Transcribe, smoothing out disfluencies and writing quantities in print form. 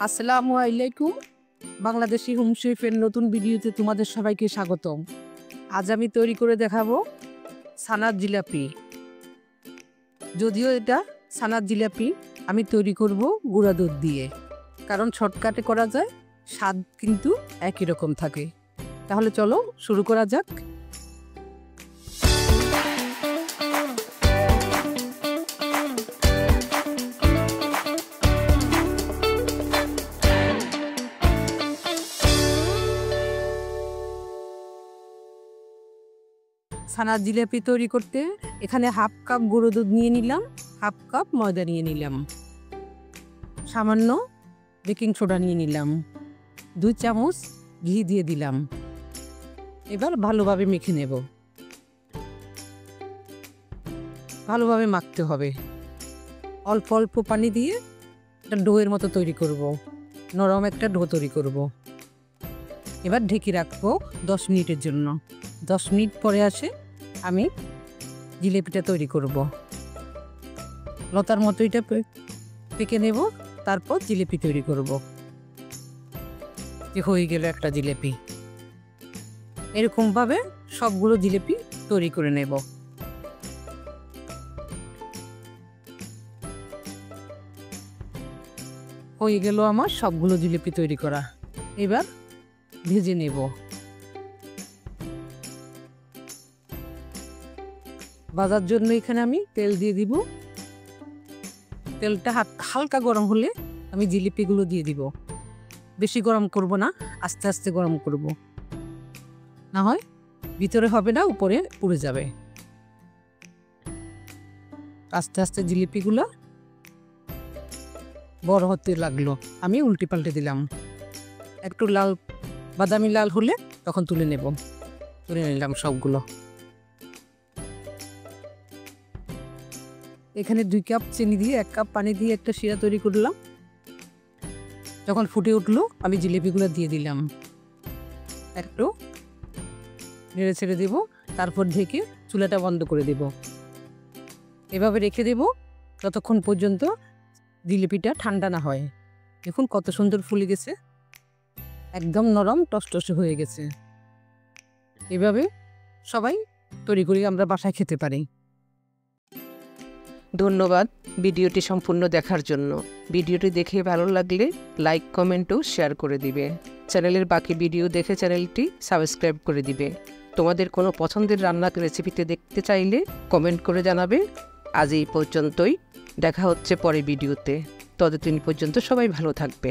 আসসালামু আলাইকুম। বাংলাদেশি হোম শেফের নতুন ভিডিওতে তোমাদের সবাইকে স্বাগতম। আজ আমি তৈরি করে দেখাবো ছানার জিলাপি। যদিও এটা ছানার জিলাপি, আমি তৈরি করব গুঁড়া দুধ দিয়ে, কারণ শর্টকাটে করা যায়, স্বাদ কিন্তু একই রকম থাকে। তাহলে চলো শুরু করা যাক। ছানার জিলাপি তৈরি করতে এখানে হাফ কাপ গুঁড়ো দুধ নিয়ে নিলাম, হাফ কাপ ময়দা নিয়ে নিলাম, সামান্য বেকিং সোডা নিয়ে নিলাম, 2 চামচ ঘি দিয়ে দিলাম। এবার ভালোভাবে মেখে নেব। ভালোভাবে মাখতে হবে। অল্প অল্প পানি দিয়ে একটা ডোয়ের মতো তৈরি করব, নরম একটা ডো তৈরি করব। এবার ঢেকে রাখবো 10 মিনিটের জন্য। 10 মিনিট পরে আমি জিলেপিটা তৈরি করব। লতার মতো এটা পেকে নেব, তারপর জিলেপি তৈরি করব। হয়ে গেল একটা জিলেপি। এরকমভাবে সবগুলো জিলেপি তৈরি করে নেব। হয়ে গেল আমার সবগুলো জিলেপি তৈরি করা। এবার ভেজে নেব। ভাজার জন্য এখানে আমি তেল দিয়ে দিব। তেলটা হালকা গরম হলে আমি জিলিপিগুলো দিয়ে দিব। বেশি গরম করব না, আস্তে আস্তে গরম করব, না হয় ভিতরে হবে না, উপরে পুড়ে যাবে। আস্তে আস্তে জিলিপিগুলো বড় হতে লাগলো। আমি উল্টে পাল্টে দিলাম। একটু লাল বাদামি লাল হলে তখন তুলে নিলাম সবগুলো। এখানে 2 কাপ চিনি দিয়ে 1 কাপ পানি দিয়ে একটা শিরা তৈরি করলাম। যখন ফুটে উঠলো আমি জিলিপিগুলো দিয়ে দিলাম। একটু নেড়ে ছেড়ে দেব, তারপর ঢেকে চুলাটা বন্ধ করে দেব। এভাবে রেখে দেব ততক্ষণ পর্যন্ত জিলিপিটা ঠান্ডা না হয়। দেখুন কত সুন্দর ফুলে গেছে, একদম নরম টসটসে হয়ে গেছে। এভাবে সবাই তৈরি করে আমরা বাসায় খেতে পারি। ধন্যবাদ ভিডিওটি সম্পূর্ণ দেখার জন্য। ভিডিওটি দেখে ভালো লাগলে লাইক, কমেন্ট ও শেয়ার করে দিবে। চ্যানেলের বাকি ভিডিও দেখে চ্যানেলটি সাবস্ক্রাইব করে দিবে। তোমাদের কোনো পছন্দের রান্নার রেসিপিতে দেখতে চাইলে কমেন্ট করে জানাবে। আজ এই পর্যন্তই, দেখা হচ্ছে পরে ভিডিওতে। ততদিন পর্যন্ত সবাই ভালো থাকবে।